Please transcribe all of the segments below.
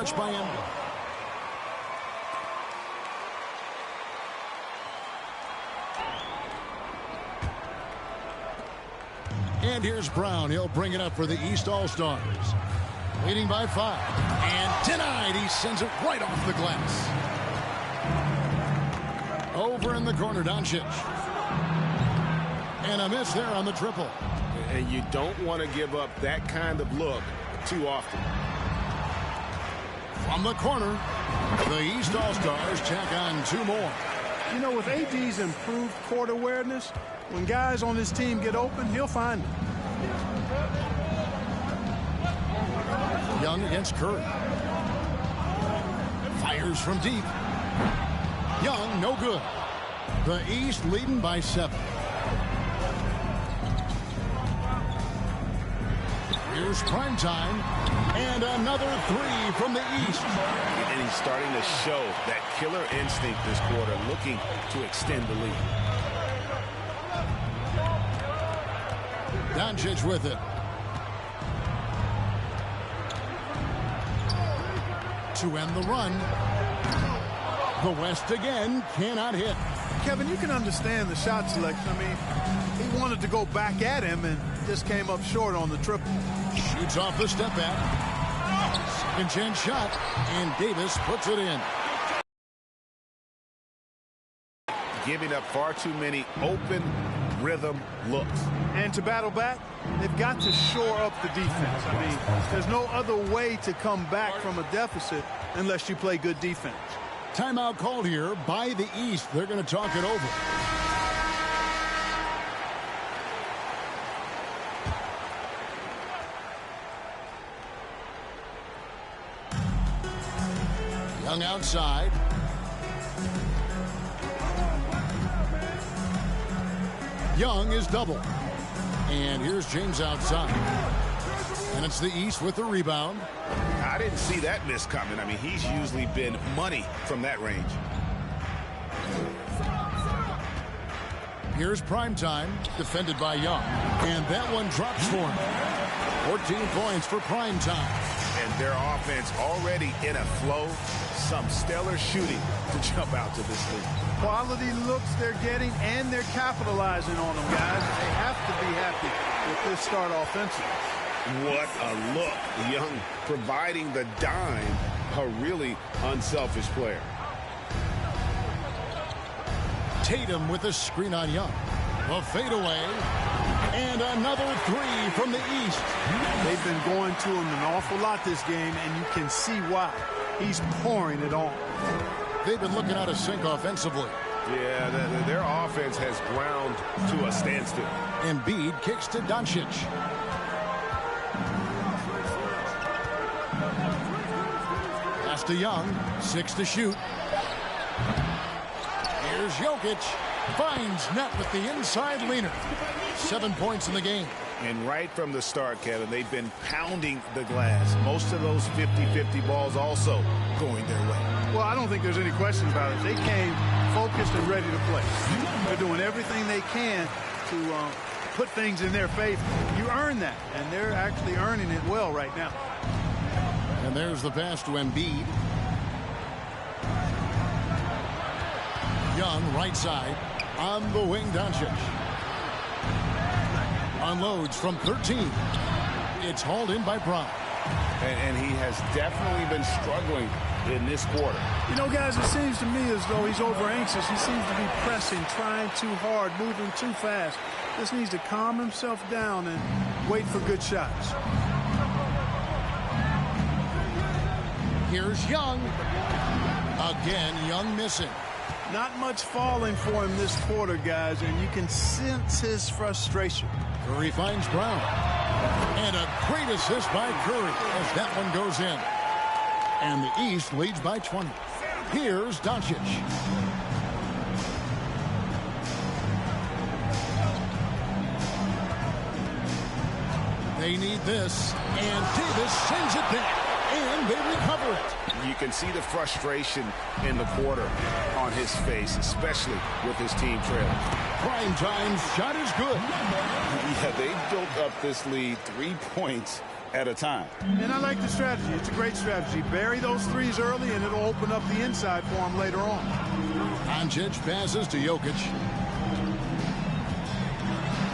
touch by him. And here's Brown. He'll bring it up for the East All-Stars. Leading by 5. And denied. He sends it right off the glass. Over in the corner, Doncic. And a miss there on the triple. And you don't want to give up that kind of look too often. From the corner, the East All-Stars tack on 2 more. You know, with AD's improved court awareness, when guys on his team get open, he'll find them. Young against Curry. Fires from deep. Young, no good. The East leading by 7. Here's primetime. And another 3 from the East. And he's starting to show that killer instinct this quarter, looking to extend the lead. Doncic with it. To end the run. The West again cannot hit. Kevin, you can understand the shot selection. I mean, he wanted to go back at him and just came up short on the triple. Shoots off the step back. Second chance shot, and Davis puts it in. Giving up far too many open rhythm looks. And to battle back, they've got to shore up the defense. I mean, there's no other way to come back from a deficit unless you play good defense. Timeout called here by the East. They're going to talk it over. Young outside. Young is double. And here's James outside. And it's the East with the rebound. I didn't see that miss coming. I mean, he's usually been money from that range. Here's primetime, defended by Young. And that one drops for him. 14 points for primetime. And their offense already in a flow. Some stellar shooting to jump out to this lead. Quality looks they're getting, and they're capitalizing on them, guys. They have to be happy with this start offensively. What a look. Young providing the dime. A really unselfish player. Tatum with a screen on Young. A fadeaway. And another 3 from the East. They've been going to him an awful lot this game, and you can see why. He's pouring it on. They've been looking out of sync offensively. Yeah, their offense has ground to a standstill. Embiid kicks to Doncic. Pass to Young. 6 to shoot. Here's Jokic. Finds net with the inside leaner. 7 points in the game. And right from the start, Kevin, they've been pounding the glass. Most of those 50-50 balls also going their way. Well, I don't think there's any question about it. They came focused and ready to play. They're doing everything they can to put things in their favor. You earn that, and they're actually earning it well right now. And there's the pass to Embiid. Young, right side. On the wing, Doncic. Unloads from 13. It's hauled in by Brown. And he has definitely been struggling in this quarter. You know, guys, it seems to me as though he's over anxious. He seems to be pressing, trying too hard, moving too fast. Just needs to calm himself down and wait for good shots. Here's Young. Again, Young missing. Not much falling for him this quarter, guys, and you can sense his frustration. Curry finds Brown. And a great assist by Curry as that one goes in. And the East leads by 20. Here's Doncic. They need this. And Davis sends it back. And they recover it. You can see the frustration in the quarter on his face, especially with his team trailing. Primetime's shot is good. Yeah, they built up this lead 3 points at a time. And I like the strategy. It's a great strategy. Bury those threes early, and it'll open up the inside for him later on. Doncic passes to Jokic.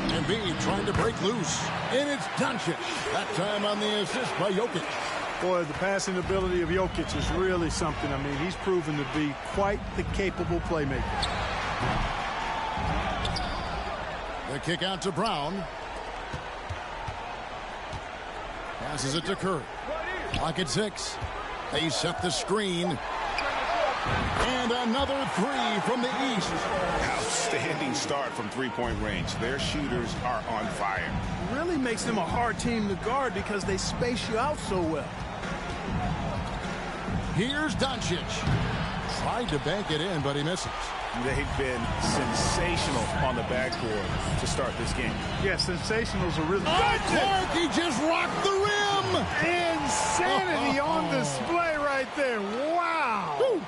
Embiid trying to break loose. And it's Doncic. That time on the assist by Jokic. Boy, the passing ability of Jokic is really something. I mean, he's proven to be quite the capable playmaker. The kick out to Brown. Passes it to Curry. Clock at 6. They set the screen. And another three from the East. Outstanding start from three-point range. Their shooters are on fire. Really makes them a hard team to guard because they space you out so well. Here's Doncic. Tried to bank it in, but he misses. They've been sensational on the backboard to start this game. Yeah, sensationals are really good. Clark, he just rocked the rim. Insanity on display right there. Wow. Woo.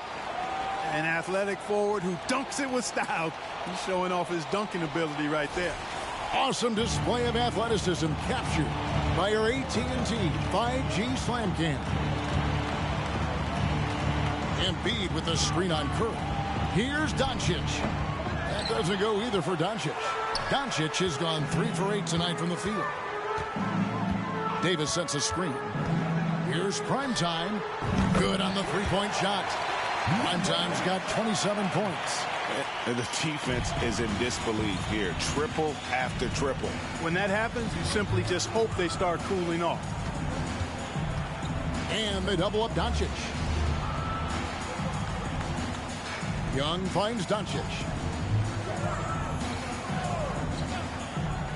An athletic forward who dunks it with style. He's showing off his dunking ability right there. Awesome display of athleticism captured by your AT&T 5G Slam Cam. Embiid with the screen on Curry. Here's Doncic. That doesn't go either for Doncic. Doncic has gone 3 for 8 tonight from the field. Davis sets a screen. Here's Primetime. Good on the three-point shot. Primetime's got 27 points. The defense is in disbelief here. Triple after triple. When that happens, you simply just hope they start cooling off. And they double up Doncic. Young finds Doncic.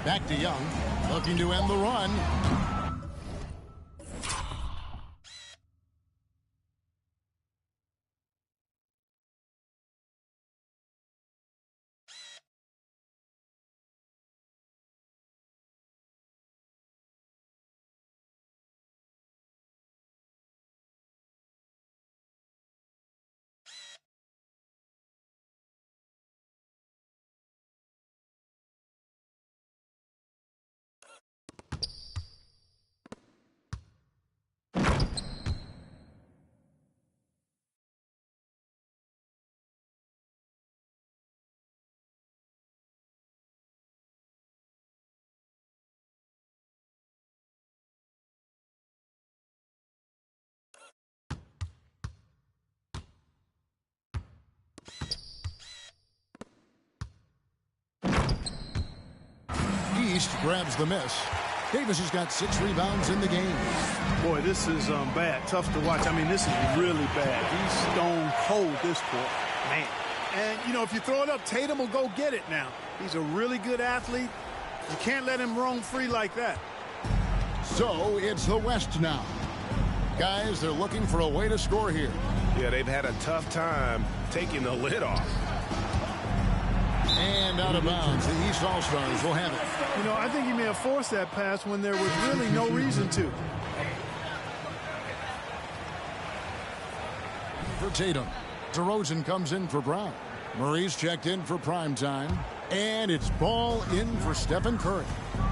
Back to Young. Looking to end the run. East grabs the miss. Davis has got 6 rebounds in the game. Boy, this is bad. Tough to watch. I mean, this is really bad. He's stone cold this quarter. Man. And, you know, if you throw it up, Tatum will go get it now. He's a really good athlete. You can't let him roam free like that. So it's the West now. Guys, they're looking for a way to score here. Yeah, they've had a tough time taking the lid off. And out of bounds, the East All-Stars will have it. You know, I think he may have forced that pass when there was really no reason to. For Tatum. DeRozan comes in for Brown. Murray's checked in for Primetime. And it's ball in for Stephen Curry.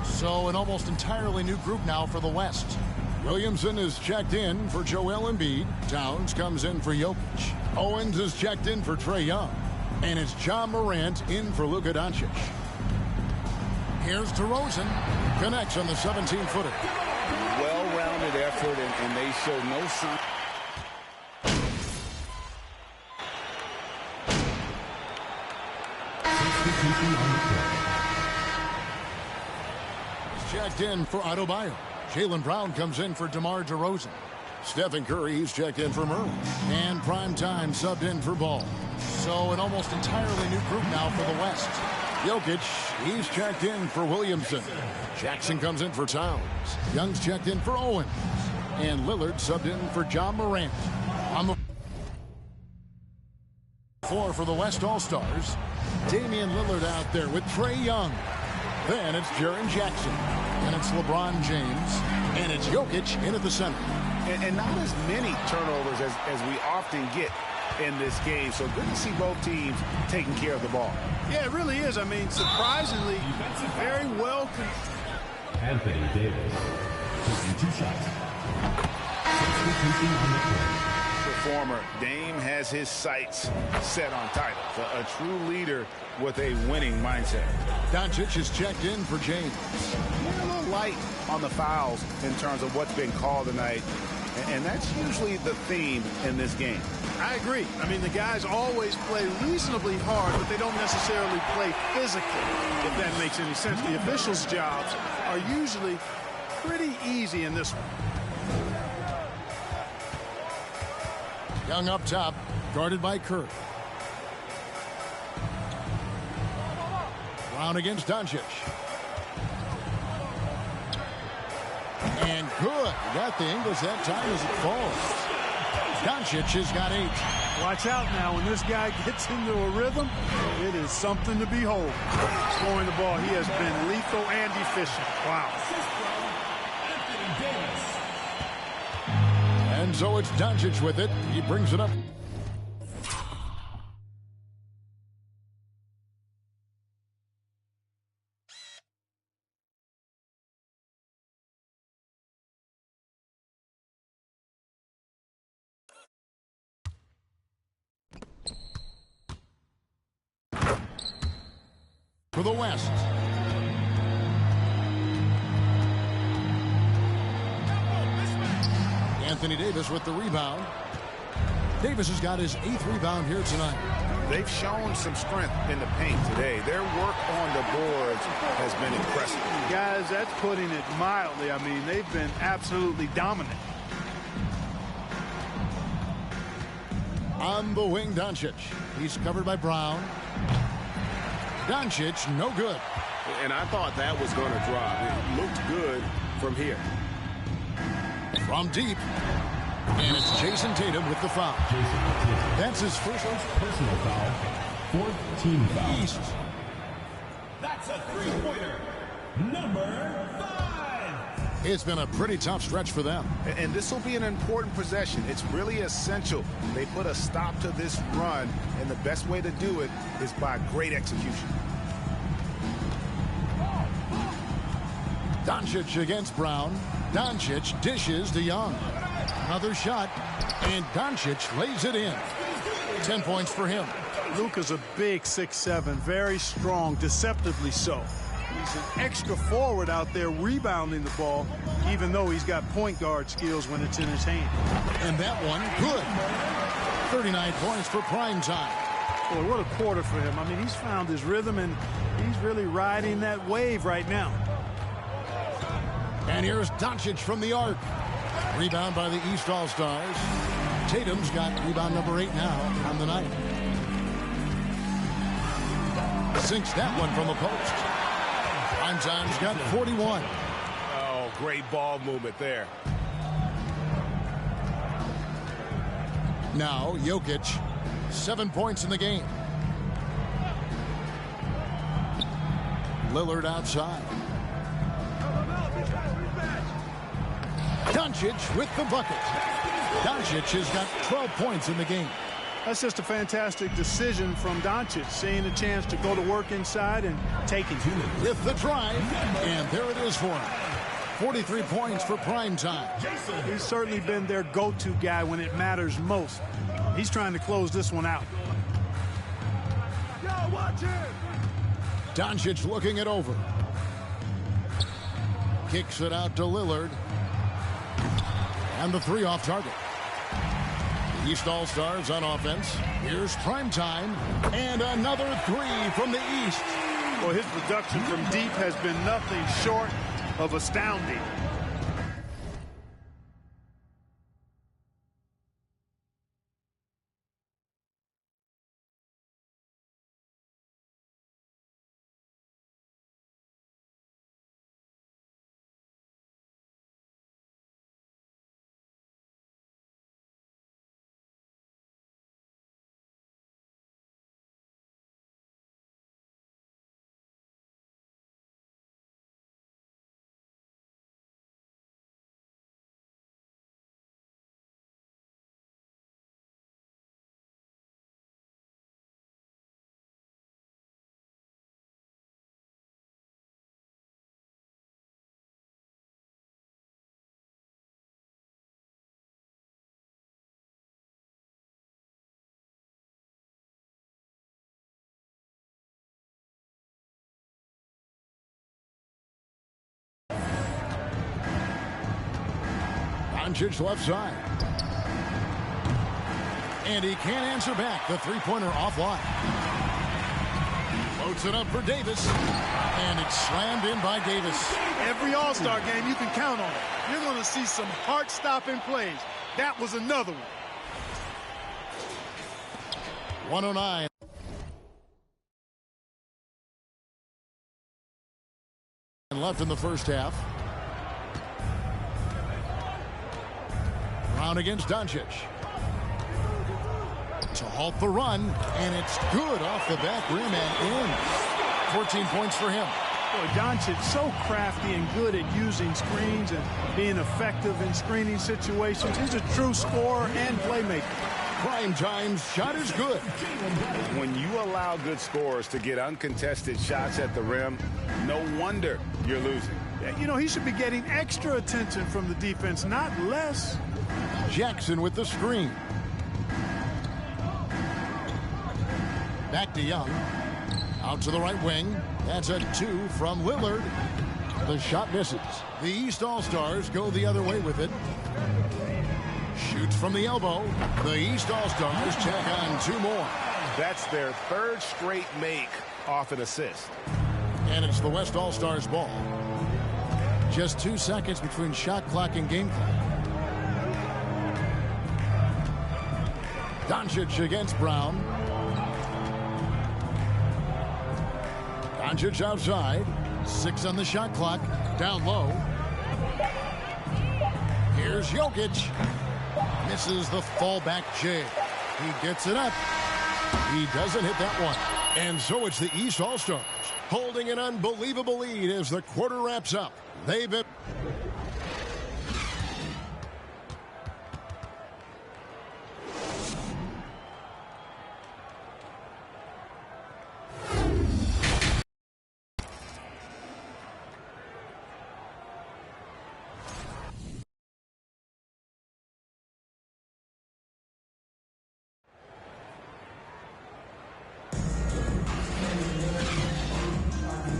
So an almost entirely new group now for the West. Williamson is checked in for Joel Embiid. Towns comes in for Jokic. Owens is checked in for Trae Young. And it's John Morant in for Luka Doncic. Here's DeRozan. Connects on the 17-footer. Well-rounded effort, and they show no sign. He's checked in for Adebayo. Jaylen Brown comes in for DeMar DeRozan. Stephen Curry, he's checked in for Murray. And Primetime subbed in for Ball. So an almost entirely new group now for the West. Jokic, he's checked in for Williamson. Jackson comes in for Towns. Young's checked in for Owens. And Lillard subbed in for John Morant. On the floor for the West All-Stars, Damian Lillard out there with Trae Young. Then it's Jaren Jackson. And it's LeBron James. And it's Jokic in at the center. And not as many turnovers as we often get in this game. So good to see both teams taking care of the ball. Yeah, it really is. I mean, surprisingly, very well. Anthony Davis. Performer Dame has his sights set on titles. A true leader with a winning mindset. Doncic is checked in for James. A little light on the fouls in terms of what's been called tonight, and that's usually the theme in this game. I agree. I mean, the guys always play reasonably hard, but they don't necessarily play physically, if that makes any sense. The officials' jobs are usually pretty easy in this one. Young up top, guarded by Curry. Brown against Doncic. And good. Got the Ingles that time as it falls. Doncic has got 8. Watch out now. When this guy gets into a rhythm, it is something to behold. Scoring the ball, he has been lethal and efficient. Wow. And so it's Doncic with it. He brings it up. For the West. Anthony Davis with the rebound. Davis has got his 8th rebound here tonight. They've shown some strength in the paint today. Their work on the boards has been impressive. Guys, that's putting it mildly. I mean, they've been absolutely dominant. On the wing, Doncic. He's covered by Brown. Doncic, no good. And I thought that was going to drop. It looked good from here. From deep. And it's Jason Tatum with the foul. That's his first personal foul. 4th team foul. East. That's a three-pointer. Number 5. It's been a pretty tough stretch for them. And this will be an important possession. It's really essential. They put a stop to this run, and the best way to do it is by great execution. Doncic against Brown. Doncic dishes to Young. Another shot, and Doncic lays it in. 10 points for him. Luka's a big 6'7", very strong, deceptively so. He's an extra forward out there rebounding the ball, even though he's got point guard skills when it's in his hand. And that one, good. 39 points for prime time. Boy, what a quarter for him. I mean, he's found his rhythm, and he's really riding that wave right now. And here's Doncic from the arc. Rebound by the East All-Stars. Tatum's got rebound number 8 now on the night. Sinks that one from the post. Primetime's got 41. Oh, great ball movement there. Now, Jokic, 7 points in the game. Lillard outside. Doncic with the bucket. Doncic has got 12 points in the game. That's just a fantastic decision from Doncic, seeing a chance to go to work inside and taking it. With the drive, and there it is for him. 43 points for prime time. He's certainly been their go-to guy when it matters most. He's trying to close this one out. Doncic looking it over. Kicks it out to Lillard. And the 3 off target. The East All-Stars on offense. Here's prime time. And another 3 from the East. Well, his production from deep has been nothing short of astounding. Doncic left side. And he can't answer back. The three-pointer offline. Floats it up for Davis. And it's slammed in by Davis. Every All-Star game, you can count on it. You're going to see some heart-stopping plays. That was another one. 109. Left in the first half. Brown against Doncic. To halt the run, and it's good off the back rim and in. 14 points for him. Boy, Doncic so crafty and good at using screens and being effective in screening situations. He's a true scorer and playmaker. Prime time's shot is good. When you allow good scorers to get uncontested shots at the rim, no wonder you're losing. You know, he should be getting extra attention from the defense, not less. Jackson with the screen. Back to Young. Out to the right wing. That's a 2 from Lillard. The shot misses. The East All-Stars go the other way with it. Shoots from the elbow. The East All-Stars check on 2 more. That's their 3rd straight make off an assist. And it's the West All-Stars ball. Just 2 seconds between shot clock and game clock. Doncic against Brown. Doncic outside. 6 on the shot clock. Down low. Here's Jokic. Misses the fallback J. He gets it up. He doesn't hit that one. And so it's the East All-Stars holding an unbelievable lead as the quarter wraps up. They've been...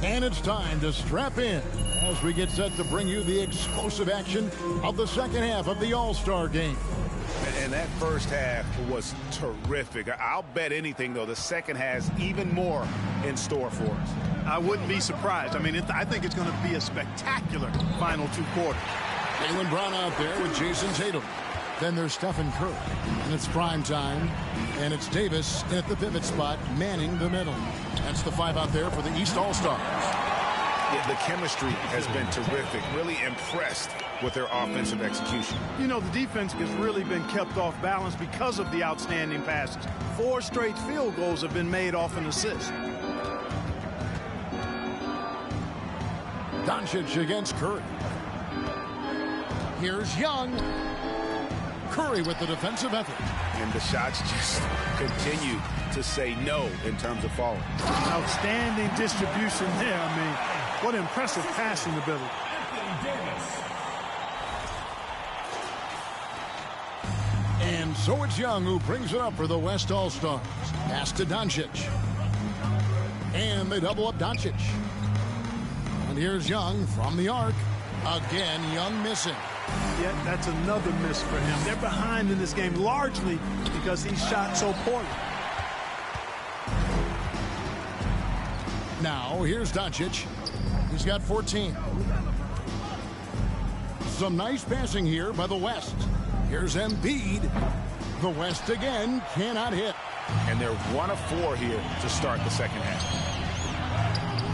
And it's time to strap in as we get set to bring you the explosive action of the second half of the All-Star game. And that first half was terrific. I'll bet anything, though, the second has even more in store for us. I wouldn't be surprised. I mean, I think it's going to be a spectacular final 2 quarters. Jaylen Brown out there with Jason Tatum. Then there's Stephen Curry. And it's prime time. And it's Davis at the pivot spot, manning the middle. That's the 5 out there for the East All-Stars. Yeah, the chemistry has been terrific. Really impressed with their offensive execution. You know, the defense has really been kept off balance because of the outstanding passes. 4 straight field goals have been made off an assist. Doncic against Curry. Here's Young. Curry with the defensive effort. And the shots just continue to say no in terms of falling. Outstanding distribution there. I mean, what impressive passing ability. And so it's Young who brings it up for the West All-Stars. Pass to Doncic. And they double up Doncic. And here's Young from the arc. Again, Young missing. Yet that's another miss for him. They're behind in this game largely because he shot so poorly. Now, here's Doncic. He's got 14. Some nice passing here by the West. Here's Embiid. The West again cannot hit. And they're 1 of 4 here to start the second half.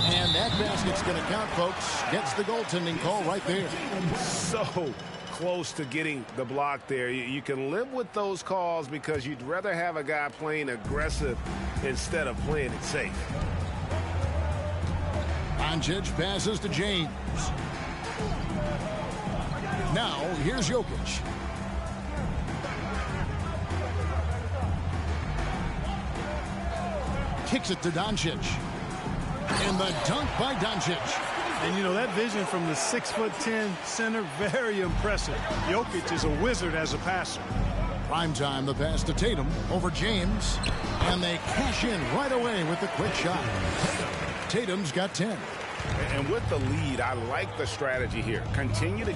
And that basket's going to count, folks. Gets the goaltending call right there. So close to getting the block there. You can live with those calls because you'd rather have a guy playing aggressive instead of playing it safe. Doncic passes to James. Now, here's Jokic. Kicks it to Doncic. And the dunk by Doncic. And, you know, that vision from the 6'10" center, very impressive. Jokic is a wizard as a passer. Primetime, the pass to Tatum over James. And they cash in right away with the quick shot. Tatum's got 10. And with the lead, I like the strategy here. Continue to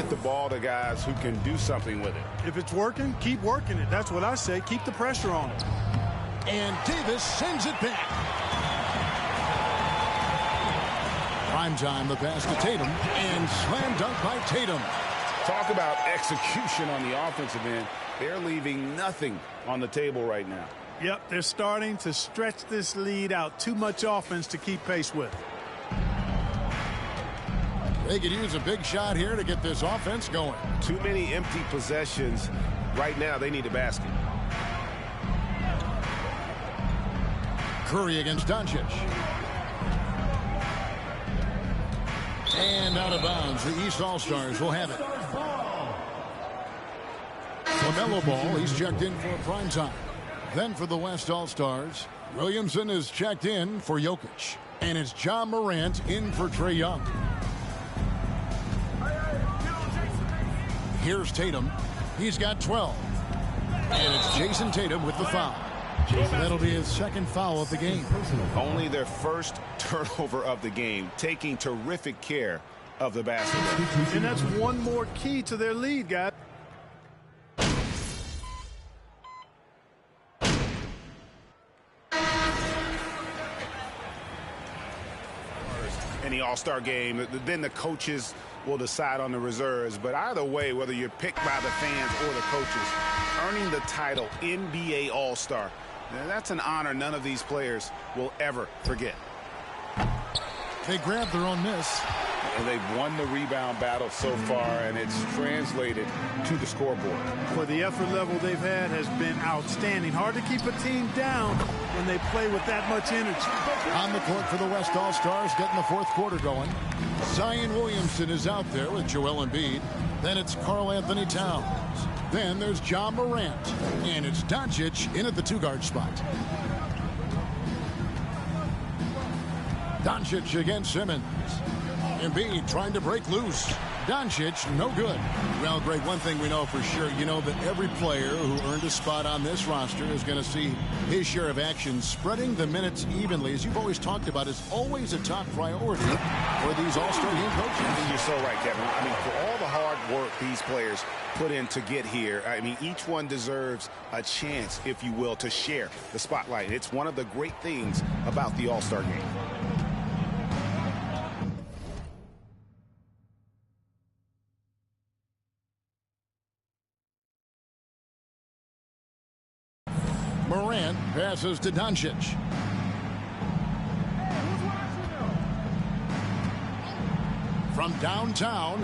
get the ball to guys who can do something with it. If it's working, keep working it. That's what I say. Keep the pressure on it. And Davis sends it back. Prime time, the pass to Tatum, and slam dunk by Tatum. Talk about execution on the offensive end. They're leaving nothing on the table right now. Yep, they're starting to stretch this lead out. Too much offense to keep pace with. They could use a big shot here to get this offense going. Too many empty possessions. Right now, they need a basket. Curry against Doncic. And out of bounds. The East All-Stars will have it. LaMelo Ball, he's checked in for prime time. Then for the West All-Stars, Williamson is checked in for Jokic. And it's John Morant in for Trae Young. Here's Tatum. He's got 12. And it's Jason Tatum with the foul. That'll be his second foul of the game. Only their first turnover of the game, taking terrific care of the basketball. And that's one more key to their lead, guys. In the All-Star game, then the coaches will decide on the reserves. But either way, whether you're picked by the fans or the coaches, earning the title NBA All-Star, that's an honor none of these players will ever forget. They grabbed their own miss. And they've won the rebound battle so far, and it's translated to the scoreboard. For the effort level they've had has been outstanding. Hard to keep a team down when they play with that much energy. On the court for the West All-Stars, getting the fourth quarter going. Zion Williamson is out there with Joel Embiid. Then it's Karl Anthony Towns. Then there's John Morant. And it's Doncic in at the two-guard spot. Doncic against Simmons. Embiid trying to break loose. Doncic, no good. Well, Greg, one thing we know for sure, you know that every player who earned a spot on this roster is going to see his share of action. Spreading the minutes evenly, as you've always talked about, is always a top priority for these All-Star game coaches. You're so right, Kevin. I mean, for all the hard work these players put in to get here, I mean, each one deserves a chance, if you will, to share the spotlight. It's one of the great things about the All-Star game. Morant passes to Doncic. From downtown,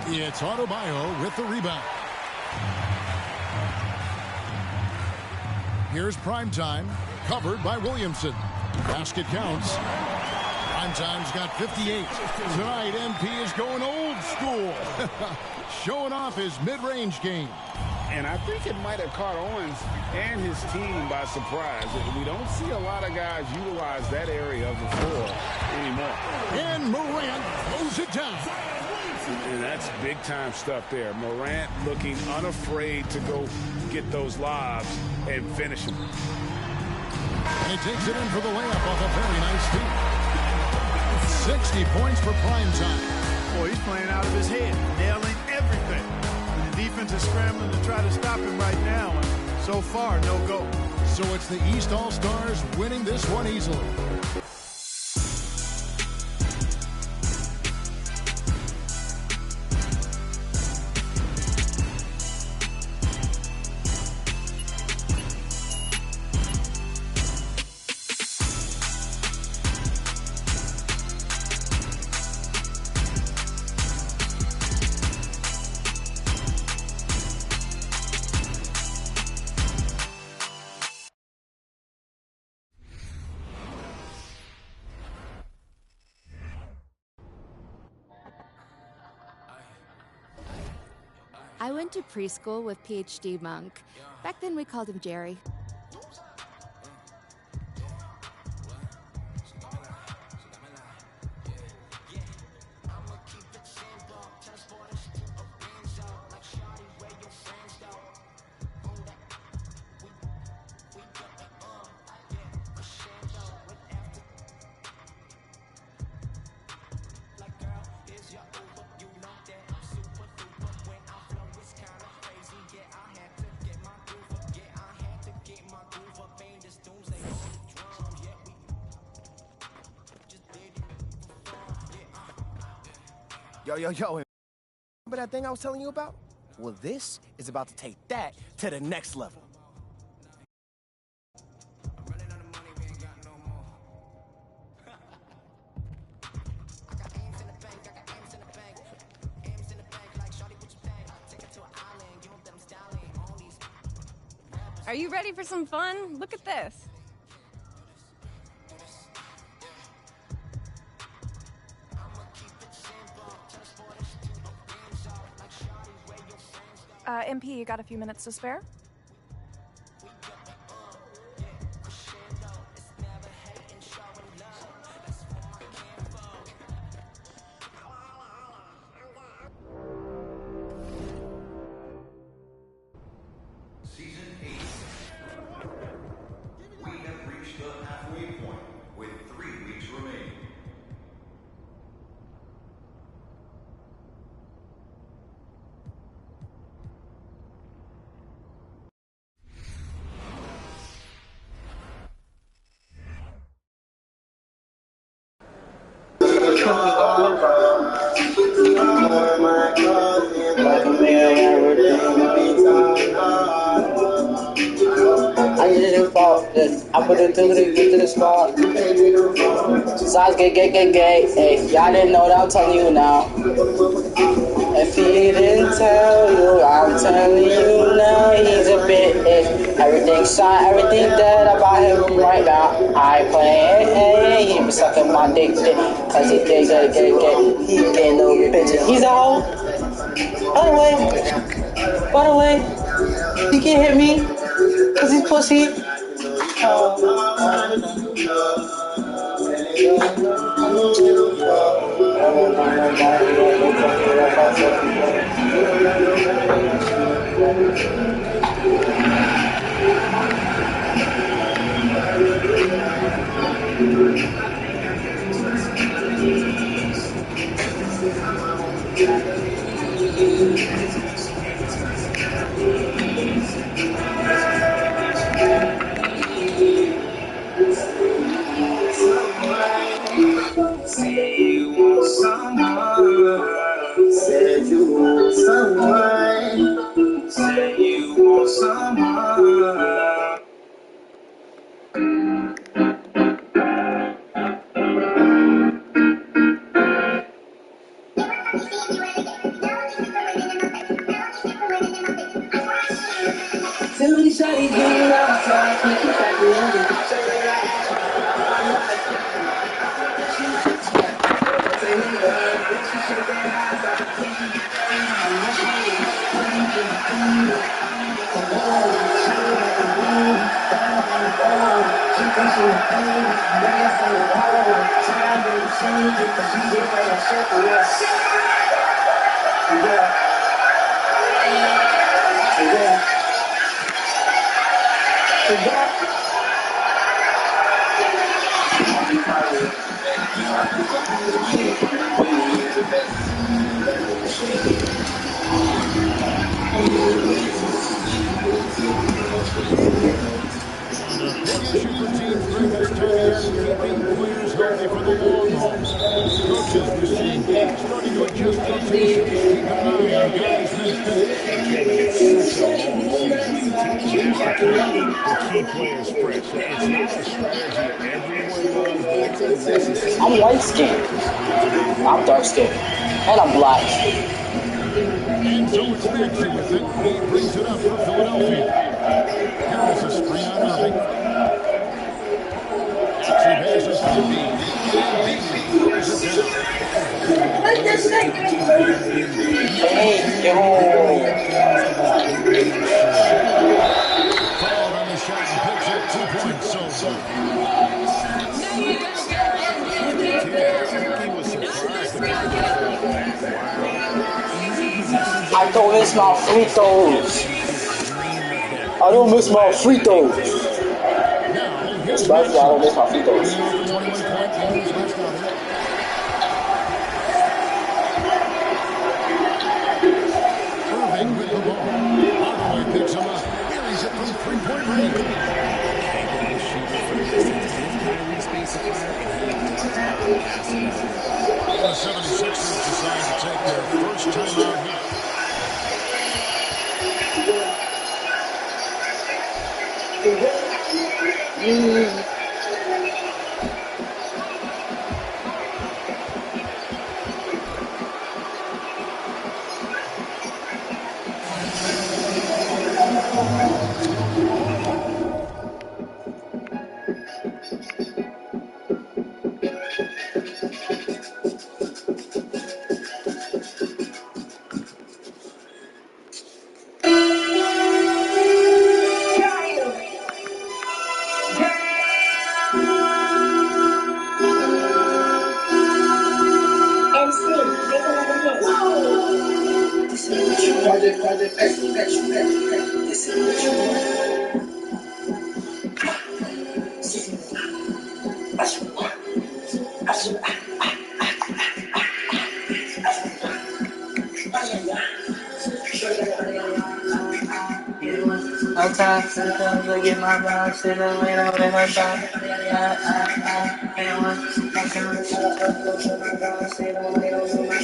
it's Adebayo with the rebound. Here's Primetime, covered by Williamson. Basket counts. Primetime's got 58. Tonight, MP is going old school. Showing off his mid-range game. And I think it might have caught Owens and his team by surprise. We don't see a lot of guys utilize that area of the floor anymore. And Morant throws it down. And that's big-time stuff there. Morant looking unafraid to go get those lobs and finish them. And he takes it in for the layup off a very nice feed. 60 points for Primetime. Boy, he's playing out of his head, nailing everything. Defense is scrambling to try to stop him right now, and so far, no go. So it's the East All-Stars winning this one easily. I went to preschool with PhD Monk. Back then we called him Jerry. Yo, remember that thing I was telling you about? Well, this is about to take that to the next level. Are you ready for some fun? Look at this. MP, you got a few minutes to spare? I just fought this. I put it to the spot. Size gay. Hey, y'all didn't know that, I'm telling you now. If he didn't tell you, I'm telling you now. He's a bitch. Everything shine, everything dead about him right now. I ain't playing. Hey, he be sucking my dick. Cause he gay. He getting no bitches. He's a hoe. By the way, he can't hit me. Cause he's pussy. Say you want someone. Say you want someone. Say you want someone. Too many shawty's getting outside, keep it back in. Big issue for teams during this time of year, keeping players healthy for the long haul. Coaches, we're seeing guys starting to adjust rotations, keeping an eye on guys' minutes. It's such a long season. Teams have to keep the key players fresh. It's not a strategy everyone loves, but it's a necessary. I'm light skinned. I'm dark skinned. And I'm black. And so it's Maxey with it. He brings it up for Philadelphia. Here is a screen on Irving. Maxey passes to Embiid. Hey, yo. Fouled on the shot and picks up 2 points. So I don't miss my free throws. I don't miss my free throws. Especially I don't miss my free throws. Irving with the ball. Hardaway picks him up. Buries it from three-point range. The 76ers decide to take their first time out here.